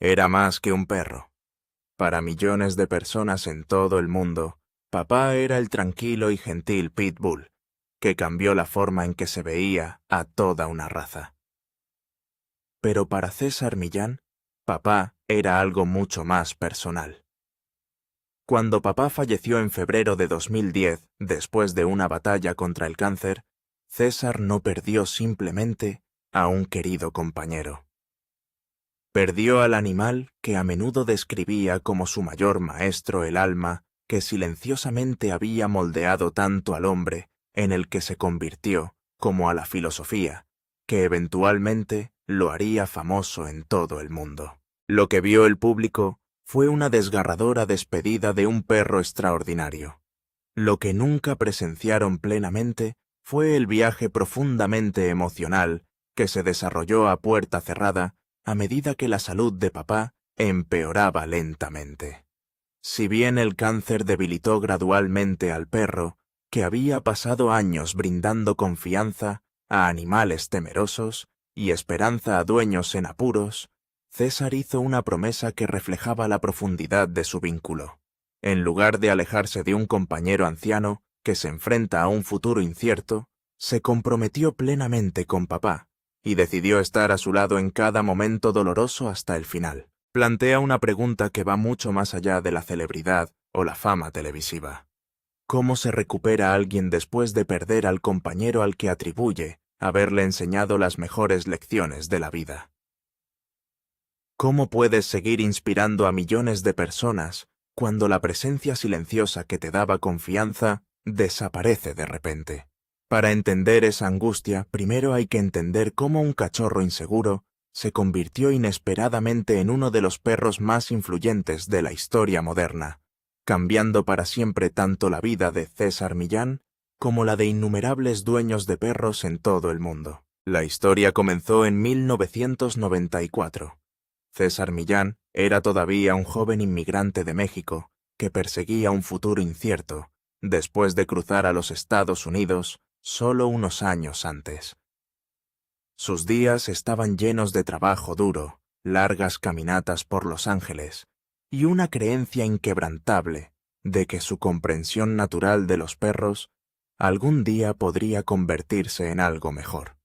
Era más que un perro. Para millones de personas en todo el mundo, papá era el tranquilo y gentil Pitbull, que cambió la forma en que se veía a toda una raza. Pero para César Millán, papá era algo mucho más personal. Cuando papá falleció en febrero de 2010, después de una batalla contra el cáncer, César no perdió simplemente a un querido compañero. Perdió al animal que a menudo describía como su mayor maestro, el alma que silenciosamente había moldeado tanto al hombre en el que se convirtió, como a la filosofía, que eventualmente lo haría famoso en todo el mundo. Lo que vio el público fue una desgarradora despedida de un perro extraordinario. Lo que nunca presenciaron plenamente fue el viaje profundamente emocional que se desarrolló a puerta cerrada a medida que la salud de papá empeoraba lentamente. Si bien el cáncer debilitó gradualmente al perro, que había pasado años brindando confianza a animales temerosos y esperanza a dueños en apuros, César hizo una promesa que reflejaba la profundidad de su vínculo. En lugar de alejarse de un compañero anciano que se enfrenta a un futuro incierto, se comprometió plenamente con papá y decidió estar a su lado en cada momento doloroso hasta el final. Plantea una pregunta que va mucho más allá de la celebridad o la fama televisiva. ¿Cómo se recupera alguien después de perder al compañero al que atribuye haberle enseñado las mejores lecciones de la vida? ¿Cómo puedes seguir inspirando a millones de personas cuando la presencia silenciosa que te daba confianza desaparece de repente? Para entender esa angustia, primero hay que entender cómo un cachorro inseguro se convirtió inesperadamente en uno de los perros más influyentes de la historia moderna, cambiando para siempre tanto la vida de César Millán como la de innumerables dueños de perros en todo el mundo. La historia comenzó en 1994. César Millán era todavía un joven inmigrante de México que perseguía un futuro incierto después de cruzar a los Estados Unidos solo unos años antes. Sus días estaban llenos de trabajo duro, largas caminatas por Los Ángeles y una creencia inquebrantable de que su comprensión natural de los perros algún día podría convertirse en algo mejor.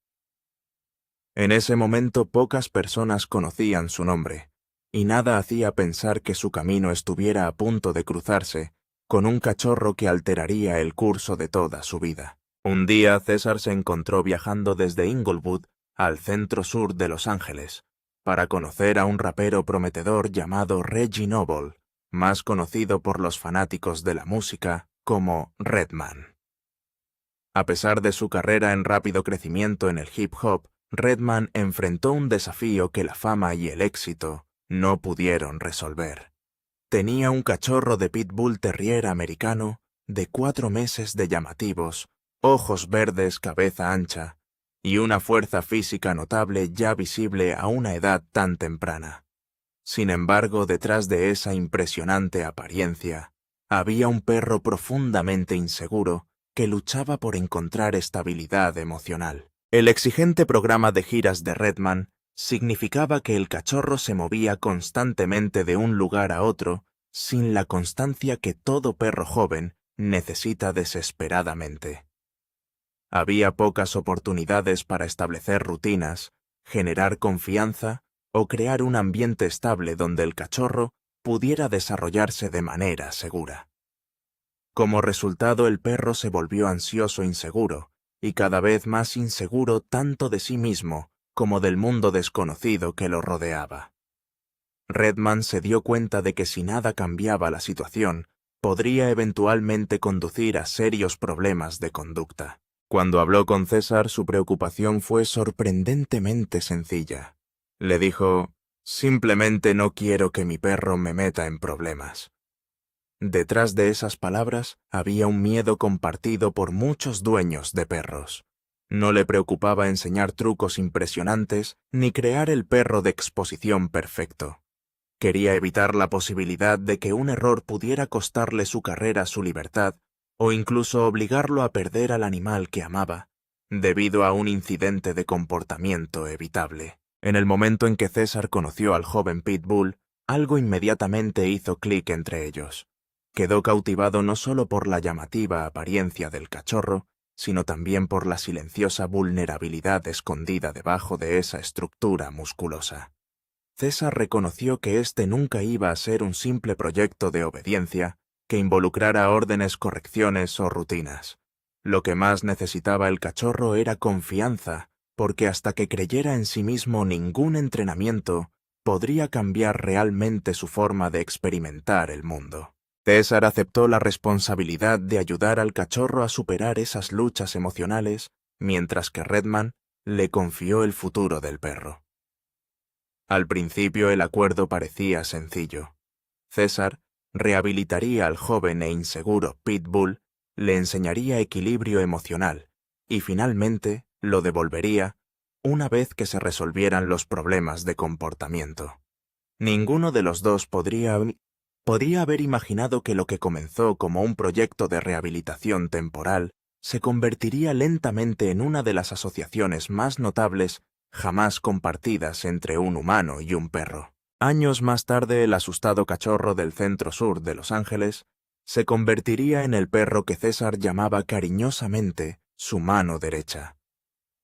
En ese momento pocas personas conocían su nombre, y nada hacía pensar que su camino estuviera a punto de cruzarse con un cachorro que alteraría el curso de toda su vida. Un día César se encontró viajando desde Inglewood al centro sur de Los Ángeles para conocer a un rapero prometedor llamado Reggie Noble, más conocido por los fanáticos de la música como Redman. A pesar de su carrera en rápido crecimiento en el hip hop, Redman enfrentó un desafío que la fama y el éxito no pudieron resolver. Tenía un cachorro de pitbull terrier americano de 4 meses de llamativos, ojos verdes, cabeza ancha, y una fuerza física notable ya visible a una edad tan temprana. Sin embargo, detrás de esa impresionante apariencia, había un perro profundamente inseguro que luchaba por encontrar estabilidad emocional. El exigente programa de giras de Redman significaba que el cachorro se movía constantemente de un lugar a otro sin la constancia que todo perro joven necesita desesperadamente. Había pocas oportunidades para establecer rutinas, generar confianza o crear un ambiente estable donde el cachorro pudiera desarrollarse de manera segura. Como resultado, el perro se volvió ansioso e inseguro, y cada vez más inseguro tanto de sí mismo como del mundo desconocido que lo rodeaba. Redman se dio cuenta de que si nada cambiaba la situación, podría eventualmente conducir a serios problemas de conducta. Cuando habló con César, su preocupación fue sorprendentemente sencilla. Le dijo: «Simplemente no quiero que mi perro me meta en problemas». Detrás de esas palabras había un miedo compartido por muchos dueños de perros. No le preocupaba enseñar trucos impresionantes ni crear el perro de exposición perfecto. Quería evitar la posibilidad de que un error pudiera costarle su carrera, su libertad, o incluso obligarlo a perder al animal que amaba, debido a un incidente de comportamiento evitable. En el momento en que César conoció al joven Pitbull, algo inmediatamente hizo clic entre ellos. Quedó cautivado no solo por la llamativa apariencia del cachorro, sino también por la silenciosa vulnerabilidad escondida debajo de esa estructura musculosa. César reconoció que este nunca iba a ser un simple proyecto de obediencia que involucrara órdenes, correcciones o rutinas. Lo que más necesitaba el cachorro era confianza, porque hasta que creyera en sí mismo ningún entrenamiento podría cambiar realmente su forma de experimentar el mundo. César aceptó la responsabilidad de ayudar al cachorro a superar esas luchas emocionales, mientras que Redman le confió el futuro del perro. Al principio el acuerdo parecía sencillo. César rehabilitaría al joven e inseguro Pitbull, le enseñaría equilibrio emocional y finalmente lo devolvería una vez que se resolvieran los problemas de comportamiento. Ninguno de los dos podría haber imaginado que lo que comenzó como un proyecto de rehabilitación temporal se convertiría lentamente en una de las asociaciones más notables jamás compartidas entre un humano y un perro. Años más tarde, el asustado cachorro del centro sur de Los Ángeles se convertiría en el perro que César llamaba cariñosamente su mano derecha.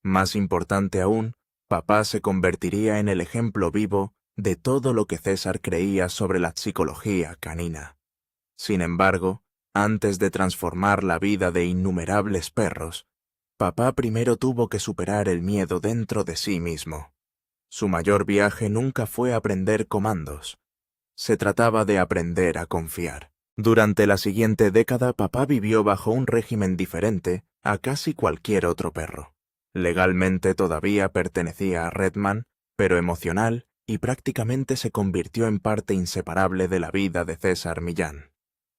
Más importante aún, papá se convertiría en el ejemplo vivo de todo lo que César creía sobre la psicología canina. Sin embargo, antes de transformar la vida de innumerables perros, papá primero tuvo que superar el miedo dentro de sí mismo. Su mayor viaje nunca fue aprender comandos. Se trataba de aprender a confiar. Durante la siguiente década, papá vivió bajo un régimen diferente a casi cualquier otro perro. Legalmente todavía pertenecía a Redman, pero emocional y prácticamente se convirtió en parte inseparable de la vida de César Millán.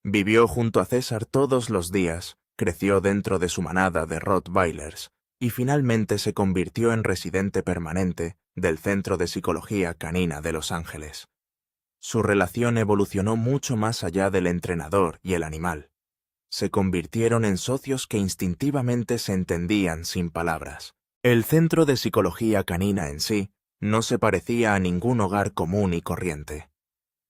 Vivió junto a César todos los días, creció dentro de su manada de Rottweilers y finalmente se convirtió en residente permanente del Centro de Psicología Canina de Los Ángeles. Su relación evolucionó mucho más allá del entrenador y el animal. Se convirtieron en socios que instintivamente se entendían sin palabras. El Centro de Psicología Canina en sí no se parecía a ningún hogar común y corriente.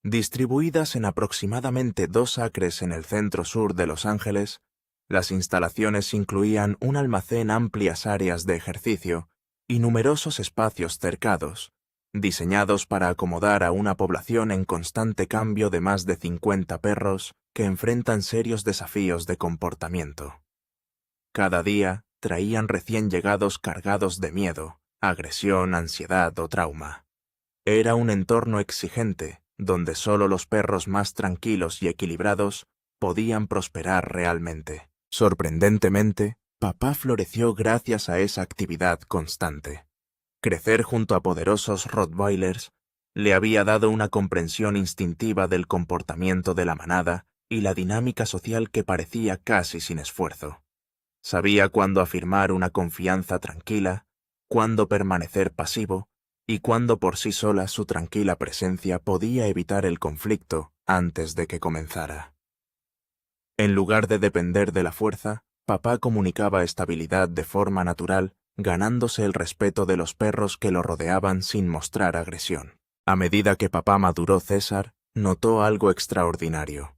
Distribuidas en aproximadamente 2 acres en el centro sur de Los Ángeles, las instalaciones incluían un almacén, amplias áreas de ejercicio y numerosos espacios cercados, diseñados para acomodar a una población en constante cambio de más de 50 perros que enfrentan serios desafíos de comportamiento. Cada día traían recién llegados cargados de miedo, agresión, ansiedad o trauma. Era un entorno exigente, donde solo los perros más tranquilos y equilibrados podían prosperar realmente. Sorprendentemente, papá floreció gracias a esa actividad constante. Crecer junto a poderosos Rottweilers le había dado una comprensión instintiva del comportamiento de la manada y la dinámica social que parecía casi sin esfuerzo. Sabía cuándo afirmar una confianza tranquila, cuándo permanecer pasivo y cuándo por sí sola su tranquila presencia podía evitar el conflicto antes de que comenzara. En lugar de depender de la fuerza, papá comunicaba estabilidad de forma natural, ganándose el respeto de los perros que lo rodeaban sin mostrar agresión. A medida que papá maduró, César notó algo extraordinario.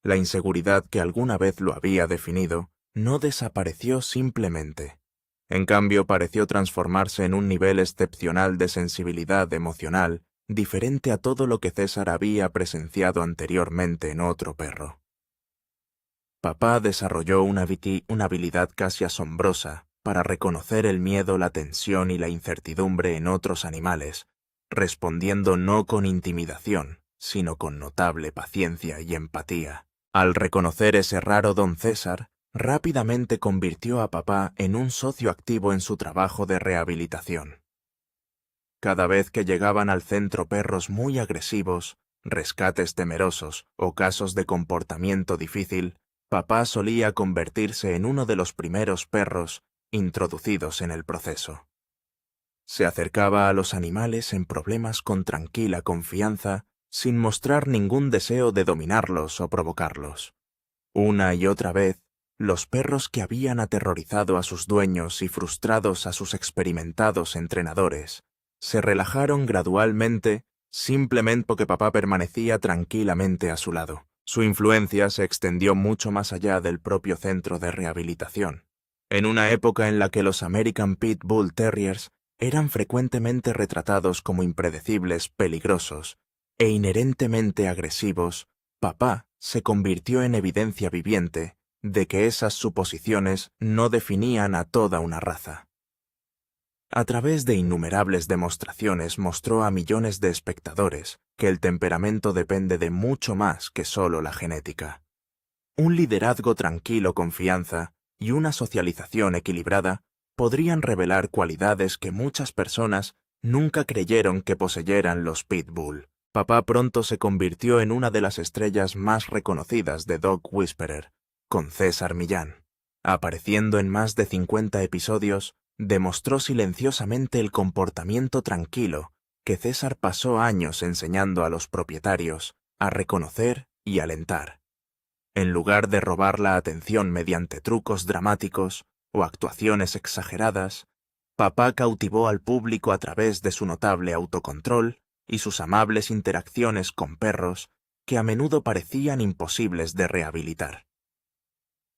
La inseguridad que alguna vez lo había definido no desapareció simplemente. En cambio, pareció transformarse en un nivel excepcional de sensibilidad emocional, diferente a todo lo que César había presenciado anteriormente en otro perro. Papá desarrolló una habilidad casi asombrosa para reconocer el miedo, la tensión y la incertidumbre en otros animales, respondiendo no con intimidación, sino con notable paciencia y empatía. Al reconocer ese raro don César, rápidamente convirtió a papá en un socio activo en su trabajo de rehabilitación. Cada vez que llegaban al centro perros muy agresivos, rescates temerosos o casos de comportamiento difícil, papá solía convertirse en uno de los primeros perros introducidos en el proceso. Se acercaba a los animales en problemas con tranquila confianza, sin mostrar ningún deseo de dominarlos o provocarlos. Una y otra vez, los perros que habían aterrorizado a sus dueños y frustrados a sus experimentados entrenadores se relajaron gradualmente simplemente porque papá permanecía tranquilamente a su lado. Su influencia se extendió mucho más allá del propio centro de rehabilitación. En una época en la que los American Pit Bull Terriers eran frecuentemente retratados como impredecibles, peligrosos e inherentemente agresivos, papá se convirtió en evidencia viviente de que esas suposiciones no definían a toda una raza. A través de innumerables demostraciones mostró a millones de espectadores que el temperamento depende de mucho más que solo la genética. Un liderazgo tranquilo, confianza y una socialización equilibrada podrían revelar cualidades que muchas personas nunca creyeron que poseyeran los Pitbull. Papá pronto se convirtió en una de las estrellas más reconocidas de Dog Whisperer, con César Millán. Apareciendo en más de 50 episodios, demostró silenciosamente el comportamiento tranquilo que César pasó años enseñando a los propietarios a reconocer y alentar. En lugar de robar la atención mediante trucos dramáticos o actuaciones exageradas, papá cautivó al público a través de su notable autocontrol y sus amables interacciones con perros que a menudo parecían imposibles de rehabilitar.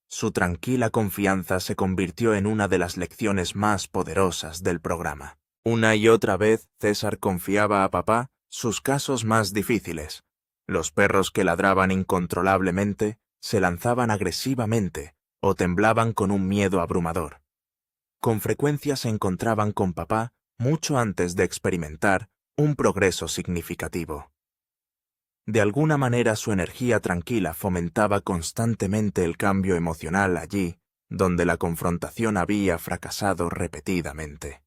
Su tranquila confianza se convirtió en una de las lecciones más poderosas del programa. Una y otra vez César confiaba a papá sus casos más difíciles. Los perros que ladraban incontrolablemente se lanzaban agresivamente o temblaban con un miedo abrumador. Con frecuencia se encontraban con papá mucho antes de experimentar un progreso significativo. De alguna manera su energía tranquila fomentaba constantemente el cambio emocional allí donde la confrontación había fracasado repetidamente.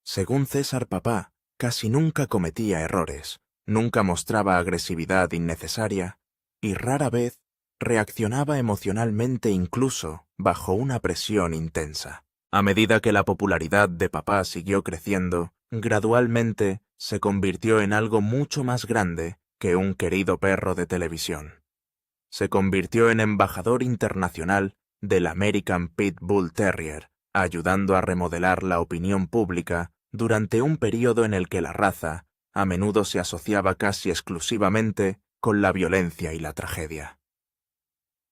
Según César, papá casi nunca cometía errores, nunca mostraba agresividad innecesaria y rara vez reaccionaba emocionalmente incluso bajo una presión intensa. A medida que la popularidad de papá siguió creciendo, gradualmente se convirtió en algo mucho más grande que un querido perro de televisión. Se convirtió en embajador internacional del American Pit Bull Terrier, ayudando a remodelar la opinión pública durante un período en el que la raza a menudo se asociaba casi exclusivamente con la violencia y la tragedia.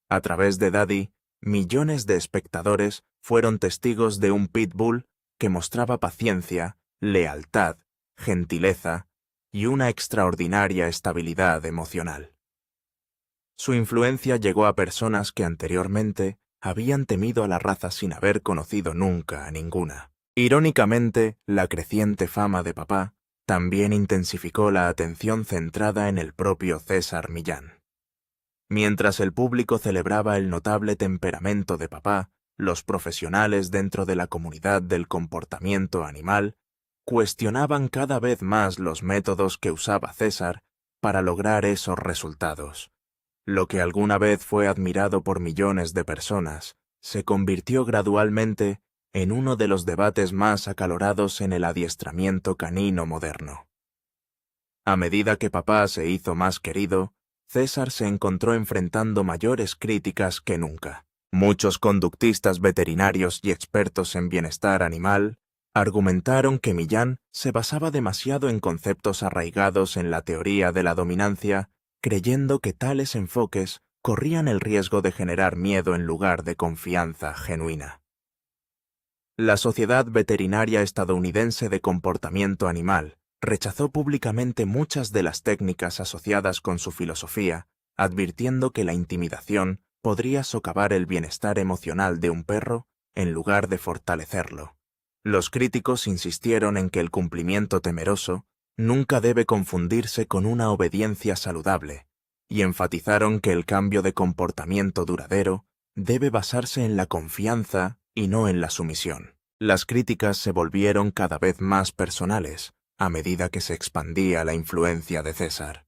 A través de Daddy, millones de espectadores fueron testigos de un pitbull que mostraba paciencia, lealtad, gentileza y una extraordinaria estabilidad emocional. Su influencia llegó a personas que anteriormente habían temido a la raza sin haber conocido nunca a ninguna. Irónicamente, la creciente fama de papá también intensificó la atención centrada en el propio César Millán. Mientras el público celebraba el notable temperamento de papá, los profesionales dentro de la comunidad del comportamiento animal cuestionaban cada vez más los métodos que usaba César para lograr esos resultados. Lo que alguna vez fue admirado por millones de personas se convirtió gradualmente en uno de los debates más acalorados en el adiestramiento canino moderno. A medida que papá se hizo más querido, César se encontró enfrentando mayores críticas que nunca. Muchos conductistas veterinarios y expertos en bienestar animal argumentaron que Millán se basaba demasiado en conceptos arraigados en la teoría de la dominancia, creyendo que tales enfoques corrían el riesgo de generar miedo en lugar de confianza genuina. La Sociedad Veterinaria Estadounidense de Comportamiento Animal rechazó públicamente muchas de las técnicas asociadas con su filosofía, advirtiendo que la intimidación podría socavar el bienestar emocional de un perro en lugar de fortalecerlo. Los críticos insistieron en que el cumplimiento temeroso nunca debe confundirse con una obediencia saludable, y enfatizaron que el cambio de comportamiento duradero debe basarse en la confianza y no en la sumisión. Las críticas se volvieron cada vez más personales a medida que se expandía la influencia de César.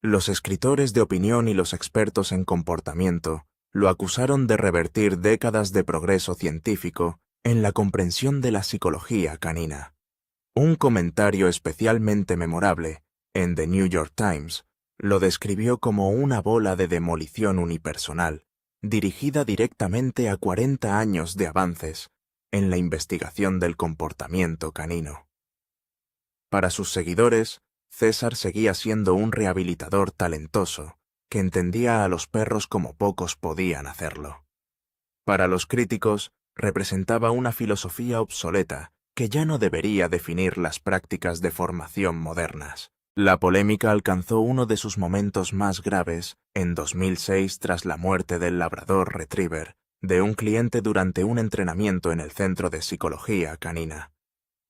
Los escritores de opinión y los expertos en comportamiento lo acusaron de revertir décadas de progreso científico en la comprensión de la psicología canina. Un comentario especialmente memorable en The New York Times lo describió como una bola de demolición unipersonal, dirigida directamente a 40 años de avances en la investigación del comportamiento canino. Para sus seguidores, César seguía siendo un rehabilitador talentoso, que entendía a los perros como pocos podían hacerlo. Para los críticos, representaba una filosofía obsoleta que ya no debería definir las prácticas de formación modernas. La polémica alcanzó uno de sus momentos más graves en 2006 tras la muerte del labrador retriever de un cliente durante un entrenamiento en el Centro de Psicología Canina.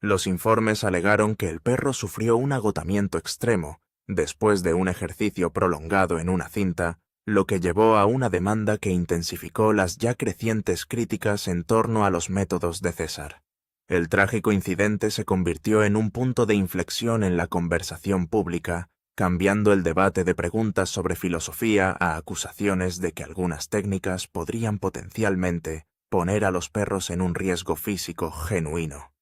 Los informes alegaron que el perro sufrió un agotamiento extremo después de un ejercicio prolongado en una cinta, lo que llevó a una demanda que intensificó las ya crecientes críticas en torno a los métodos de César. El trágico incidente se convirtió en un punto de inflexión en la conversación pública, cambiando el debate de preguntas sobre filosofía a acusaciones de que algunas técnicas podrían potencialmente poner a los perros en un riesgo físico genuino.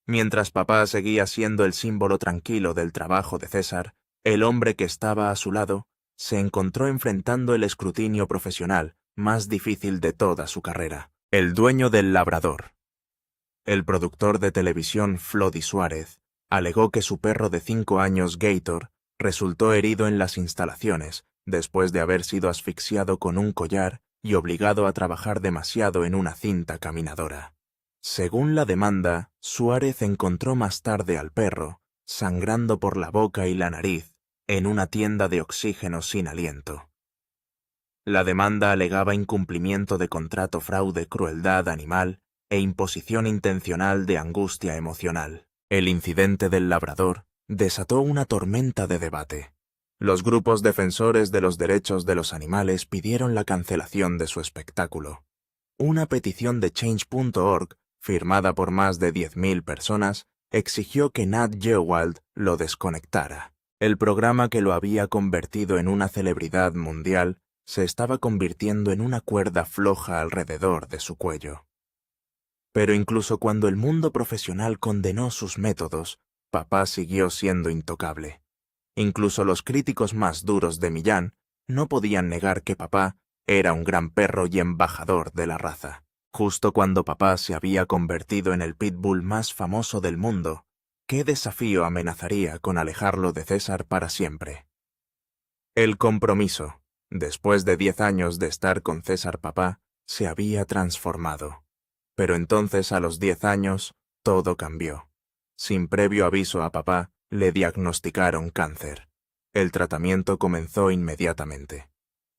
Mientras papá seguía siendo el símbolo tranquilo del trabajo de César, el hombre que estaba a su lado se encontró enfrentando el escrutinio profesional más difícil de toda su carrera: el dueño del labrador. El productor de televisión Flody Suárez alegó que su perro de 5 años, Gator, resultó herido en las instalaciones después de haber sido asfixiado con un collar y obligado a trabajar demasiado en una cinta caminadora. Según la demanda, Suárez encontró más tarde al perro, sangrando por la boca y la nariz, en una tienda de oxígeno sin aliento. La demanda alegaba incumplimiento de contrato, fraude, crueldad animal e imposición intencional de angustia emocional. El incidente del labrador desató una tormenta de debate. Los grupos defensores de los derechos de los animales pidieron la cancelación de su espectáculo. Una petición de Change.org, firmada por más de 10.000 personas, exigió que Nat Geo lo desconectara. El programa que lo había convertido en una celebridad mundial se estaba convirtiendo en una cuerda floja alrededor de su cuello. Pero incluso cuando el mundo profesional condenó sus métodos, papá siguió siendo intocable. Incluso los críticos más duros de Millán no podían negar que papá era un gran perro y embajador de la raza. Justo cuando papá se había convertido en el pitbull más famoso del mundo, ¿qué desafío amenazaría con alejarlo de César para siempre? El compromiso, después de 10 años de estar con César, papá se había transformado. Pero entonces, a los 10 años, todo cambió. Sin previo aviso a papá, le diagnosticaron cáncer. El tratamiento comenzó inmediatamente.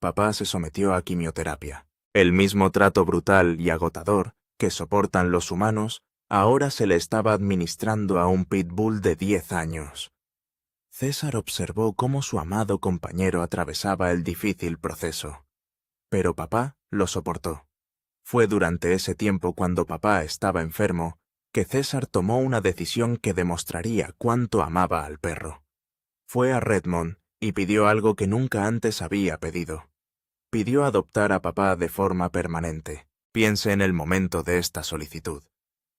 Papá se sometió a quimioterapia. El mismo trato brutal y agotador que soportan los humanos, ahora se le estaba administrando a un pitbull de 10 años. César observó cómo su amado compañero atravesaba el difícil proceso. Pero papá lo soportó. Fue durante ese tiempo, cuando papá estaba enfermo, que César tomó una decisión que demostraría cuánto amaba al perro. Fue a Redmond y pidió algo que nunca antes había pedido. Pidió adoptar a papá de forma permanente. Piense en el momento de esta solicitud.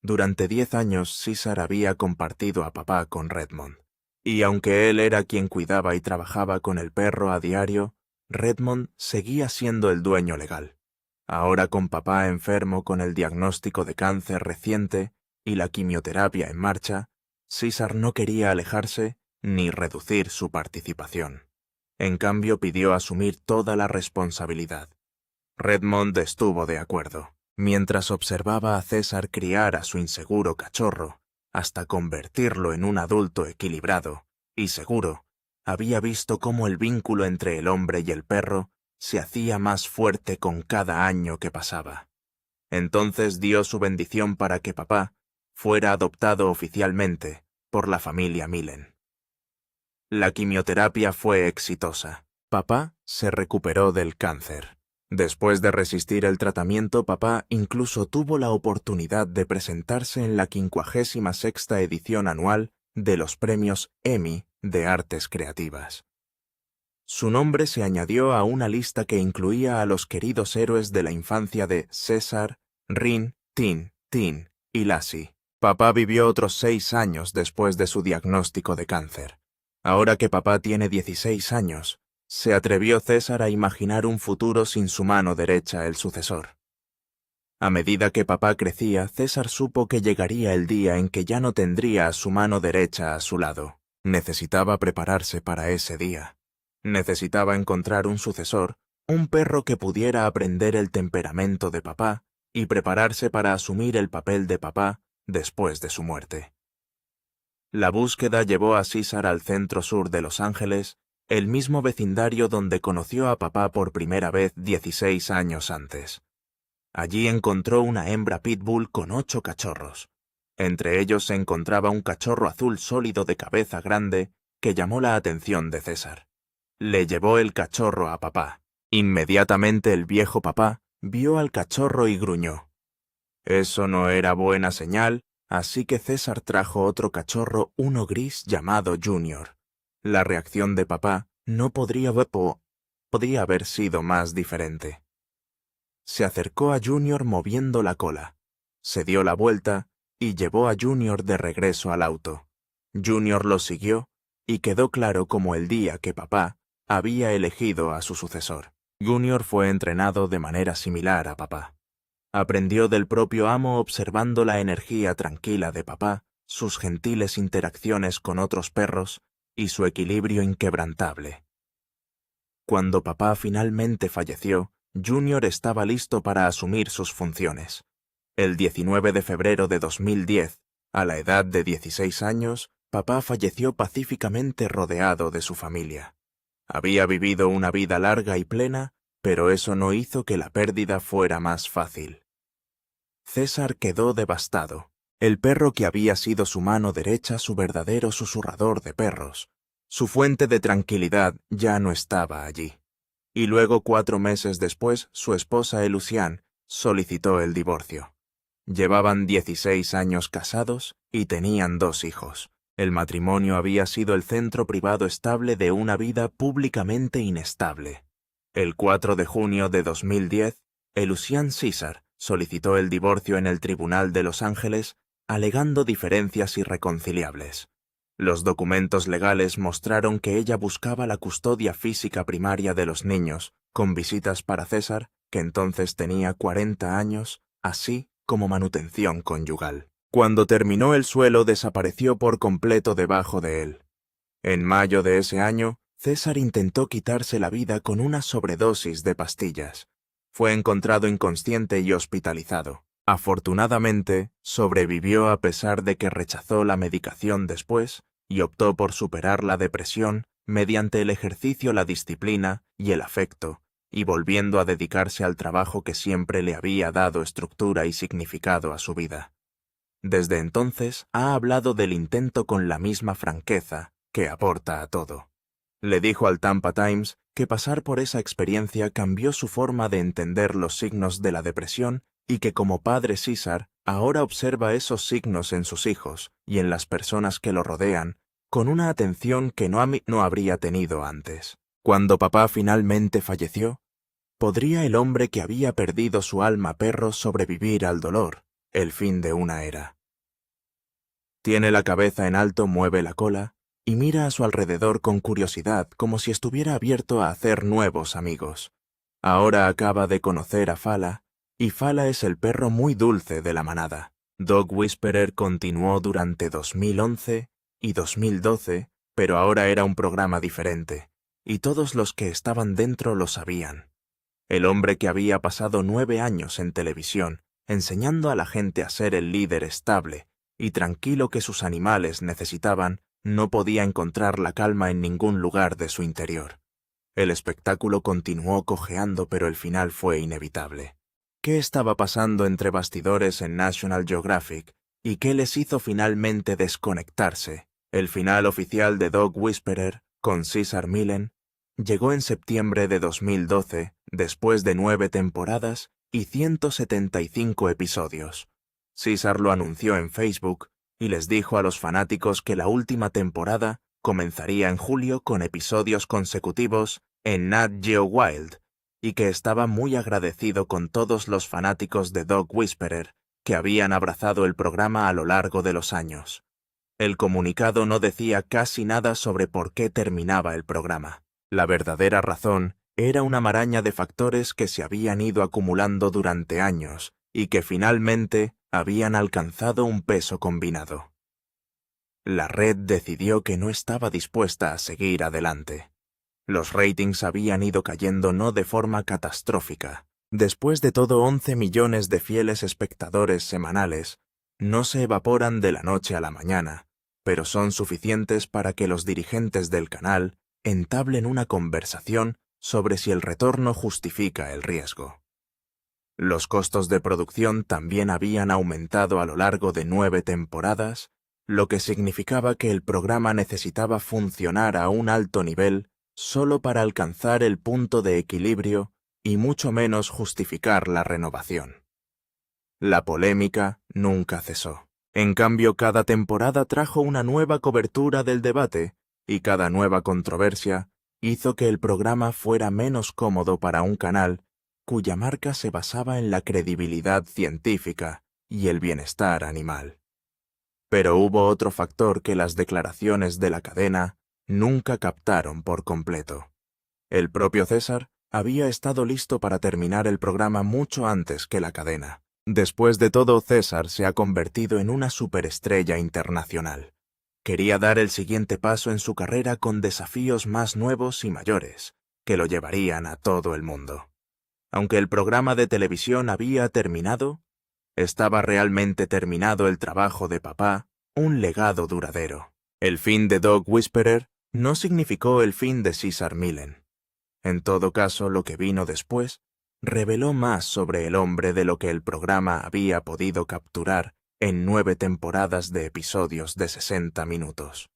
Durante 10 años César había compartido a papá con Redmond. Y aunque él era quien cuidaba y trabajaba con el perro a diario, Redmond seguía siendo el dueño legal. Ahora, con papá enfermo con el diagnóstico de cáncer reciente y la quimioterapia en marcha, César no quería alejarse ni reducir su participación. En cambio, pidió asumir toda la responsabilidad. Redmond estuvo de acuerdo. Mientras observaba a César criar a su inseguro cachorro, hasta convertirlo en un adulto equilibrado y seguro, había visto cómo el vínculo entre el hombre y el perro se hacía más fuerte con cada año que pasaba. Entonces dio su bendición para que papá fuera adoptado oficialmente por la familia Millen. La quimioterapia fue exitosa. Papá se recuperó del cáncer. Después de resistir el tratamiento, papá incluso tuvo la oportunidad de presentarse en la 56ª edición anual de los premios Emmy de Artes Creativas. Su nombre se añadió a una lista que incluía a los queridos héroes de la infancia de César, Rin, Tin y Lassie. Papá vivió otros 6 años después de su diagnóstico de cáncer. Ahora que papá tiene 16 años, se atrevió César a imaginar un futuro sin su mano derecha, el sucesor. A medida que papá crecía, César supo que llegaría el día en que ya no tendría a su mano derecha a su lado. Necesitaba prepararse para ese día. Necesitaba encontrar un sucesor, un perro que pudiera aprender el temperamento de papá y prepararse para asumir el papel de papá después de su muerte. La búsqueda llevó a César al centro sur de Los Ángeles, el mismo vecindario donde conoció a papá por primera vez 16 años antes. Allí encontró una hembra pitbull con 8 cachorros. Entre ellos se encontraba un cachorro azul sólido de cabeza grande que llamó la atención de César. Le llevó el cachorro a papá. Inmediatamente el viejo papá vio al cachorro y gruñó. Eso no era buena señal, así que César trajo otro cachorro, uno gris llamado Junior. La reacción de papá no podría haber sido más diferente. Se acercó a Junior moviendo la cola, se dio la vuelta y llevó a Junior de regreso al auto. Junior lo siguió y quedó claro como el día que papá había elegido a su sucesor. Junior fue entrenado de manera similar a papá. Aprendió del propio amo observando la energía tranquila de papá, sus gentiles interacciones con otros perros y su equilibrio inquebrantable. Cuando papá finalmente falleció, Junior estaba listo para asumir sus funciones. El 19 de febrero de 2010, a la edad de 16 años, papá falleció pacíficamente rodeado de su familia. Había vivido una vida larga y plena, pero eso no hizo que la pérdida fuera más fácil. César quedó devastado. El perro que había sido su mano derecha, su verdadero susurrador de perros, su fuente de tranquilidad, ya no estaba allí. Y luego, 4 meses después, su esposa Elusian solicitó el divorcio. Llevaban 16 años casados y tenían 2 hijos. El matrimonio había sido el centro privado estable de una vida públicamente inestable. El 4 de junio de 2010, Elusian César solicitó el divorcio en el Tribunal de Los Ángeles, alegando diferencias irreconciliables. Los documentos legales mostraron que ella buscaba la custodia física primaria de los niños, con visitas para César, que entonces tenía 40 años, así como manutención conyugal. Cuando terminó el suelo desapareció por completo debajo de él. En mayo de ese año, César intentó quitarse la vida con una sobredosis de pastillas. Fue encontrado inconsciente y hospitalizado. Afortunadamente, sobrevivió a pesar de que rechazó la medicación después y optó por superar la depresión mediante el ejercicio, la disciplina y el afecto, y volviendo a dedicarse al trabajo que siempre le había dado estructura y significado a su vida. Desde entonces ha hablado del intento con la misma franqueza que aporta a todo. Le dijo al Tampa Times que pasar por esa experiencia cambió su forma de entender los signos de la depresión y que como padre César ahora observa esos signos en sus hijos y en las personas que lo rodean con una atención que no habría tenido antes. Cuando papá finalmente falleció, ¿podría el hombre que había perdido su alma perro sobrevivir al dolor, el fin de una era? Tiene la cabeza en alto, mueve la cola y mira a su alrededor con curiosidad, como si estuviera abierto a hacer nuevos amigos. Ahora acaba de conocer a Fala, y Fala es el perro muy dulce de la manada. Dog Whisperer continuó durante 2011 y 2012, pero ahora era un programa diferente, y todos los que estaban dentro lo sabían. El hombre que había pasado 9 años en televisión, enseñando a la gente a ser el líder estable y tranquilo que sus animales necesitaban, no podía encontrar la calma en ningún lugar de su interior. El espectáculo continuó cojeando, pero el final fue inevitable. ¿Qué estaba pasando entre bastidores en National Geographic y qué les hizo finalmente desconectarse? El final oficial de Dog Whisperer, con César Millen, llegó en septiembre de 2012, después de 9 temporadas y 175 episodios. César lo anunció en Facebook y les dijo a los fanáticos que la última temporada comenzaría en julio con episodios consecutivos en Nat Geo Wild, y que estaba muy agradecido con todos los fanáticos de Dog Whisperer que habían abrazado el programa a lo largo de los años. El comunicado no decía casi nada sobre por qué terminaba el programa. La verdadera razón era una maraña de factores que se habían ido acumulando durante años y que finalmente habían alcanzado un peso combinado. La red decidió que no estaba dispuesta a seguir adelante. Los ratings habían ido cayendo no de forma catastrófica. Después de todo, 11 millones de fieles espectadores semanales no se evaporan de la noche a la mañana, pero son suficientes para que los dirigentes del canal entablen una conversación sobre si el retorno justifica el riesgo. Los costos de producción también habían aumentado a lo largo de 9 temporadas, lo que significaba que el programa necesitaba funcionar a un alto nivel solo para alcanzar el punto de equilibrio y mucho menos justificar la renovación. La polémica nunca cesó. En cambio, cada temporada trajo una nueva cobertura del debate y cada nueva controversia hizo que el programa fuera menos cómodo para un canal cuya marca se basaba en la credibilidad científica y el bienestar animal. Pero hubo otro factor que las declaraciones de la cadena nunca captaron por completo. El propio César había estado listo para terminar el programa mucho antes que la cadena. Después de todo, César se ha convertido en una superestrella internacional. Quería dar el siguiente paso en su carrera con desafíos más nuevos y mayores, que lo llevarían a todo el mundo. Aunque el programa de televisión había terminado, estaba realmente terminado el trabajo de papá, un legado duradero. El fin de Dog Whisperer no significó el fin de César Millen. En todo caso, lo que vino después reveló más sobre el hombre de lo que el programa había podido capturar en 9 temporadas de episodios de 60 minutos.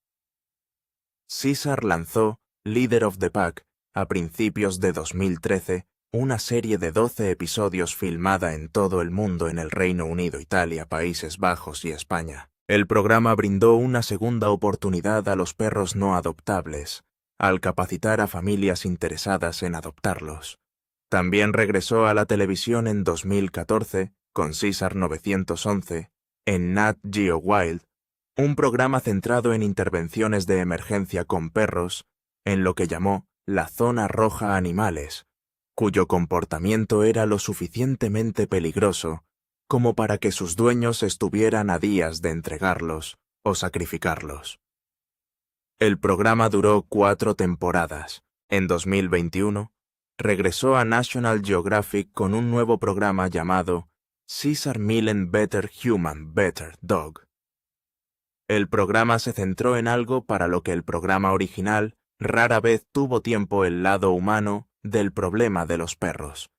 César lanzó Leader of the Pack a principios de 2013, una serie de 12 episodios filmada en todo el mundo en el Reino Unido, Italia, Países Bajos y España. El programa brindó una segunda oportunidad a los perros no adoptables, al capacitar a familias interesadas en adoptarlos. También regresó a la televisión en 2014 con César 911 en Nat Geo Wild, un programa centrado en intervenciones de emergencia con perros, en lo que llamó la Zona Roja Animales, cuyo comportamiento era lo suficientemente peligroso como para que sus dueños estuvieran a días de entregarlos o sacrificarlos. El programa duró 4 temporadas. En 2021, regresó a National Geographic con un nuevo programa llamado César Millen Better Human, Better Dog. El programa se centró en algo para lo que el programa original rara vez tuvo tiempo: el lado humano del problema de los perros.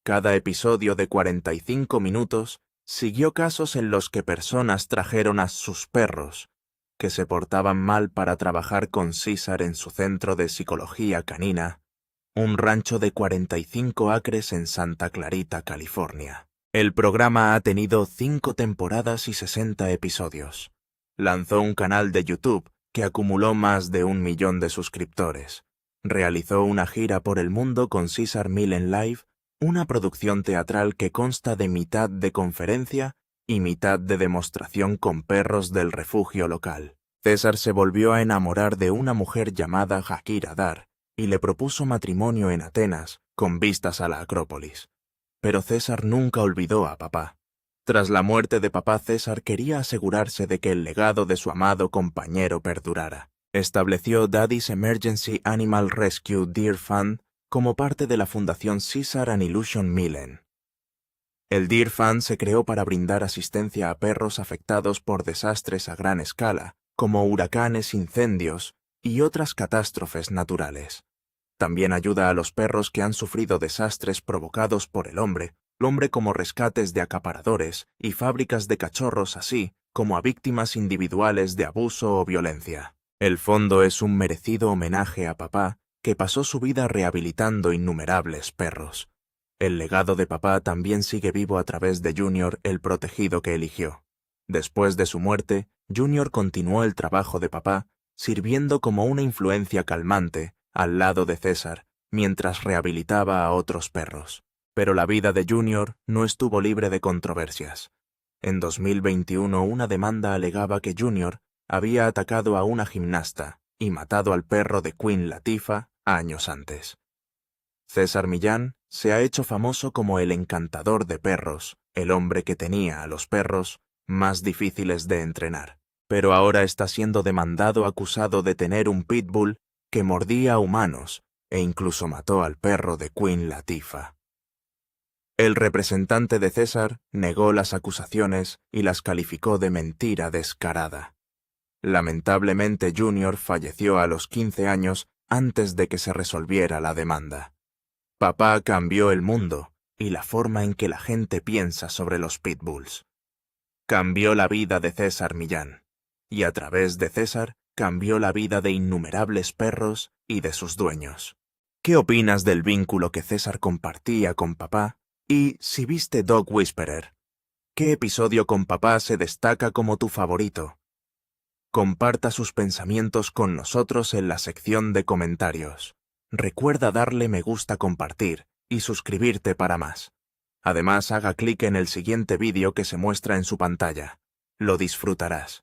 Cada episodio de 45 minutos siguió casos en los que personas trajeron a sus perros, que se portaban mal, para trabajar con César en su centro de psicología canina, un rancho de 45 acres en Santa Clarita, California. El programa ha tenido 5 temporadas y 60 episodios. Lanzó un canal de YouTube que acumuló más de 1 millón de suscriptores. Realizó una gira por el mundo con César Millen Live, una producción teatral que consta de mitad de conferencia y mitad de demostración con perros del refugio local. César se volvió a enamorar de una mujer llamada Jakira Dar y le propuso matrimonio en Atenas, con vistas a la Acrópolis. Pero César nunca olvidó a papá. Tras la muerte de papá, César quería asegurarse de que el legado de su amado compañero perdurara. Estableció Daddy's Emergency Animal Rescue Deer Fund como parte de la Fundación César and Illusion Millen. El Deer Fund se creó para brindar asistencia a perros afectados por desastres a gran escala, como huracanes, incendios y otras catástrofes naturales. También ayuda a los perros que han sufrido desastres provocados por el hombre como rescates de acaparadores y fábricas de cachorros, así como a víctimas individuales de abuso o violencia. El fondo es un merecido homenaje a papá, que pasó su vida rehabilitando innumerables perros. El legado de papá también sigue vivo a través de Junior, el protegido que eligió. Después de su muerte, Junior continuó el trabajo de papá, sirviendo como una influencia calmante al lado de César, mientras rehabilitaba a otros perros. Pero la vida de Junior no estuvo libre de controversias. En 2021, una demanda alegaba que Junior había atacado a una gimnasta y matado al perro de Queen Latifah años antes. César Millán Se ha hecho famoso como el encantador de perros, el hombre que tenía a los perros más difíciles de entrenar. Pero ahora está siendo demandado acusado de tener un pitbull que mordía a humanos e incluso mató al perro de Queen Latifah. El representante de César negó las acusaciones y las calificó de mentira descarada. Lamentablemente, Junior falleció a los 15 años antes de que se resolviera la demanda. Papá cambió el mundo y la forma en que la gente piensa sobre los pitbulls. Cambió la vida de César Millán, y a través de César cambió la vida de innumerables perros y de sus dueños. ¿Qué opinas del vínculo que César compartía con papá? Y si viste Dog Whisperer, ¿qué episodio con papá se destaca como tu favorito? Comparta sus pensamientos con nosotros en la sección de comentarios. Recuerda darle me gusta, compartir y suscribirte para más. Además, haga clic en el siguiente vídeo que se muestra en su pantalla. Lo disfrutarás.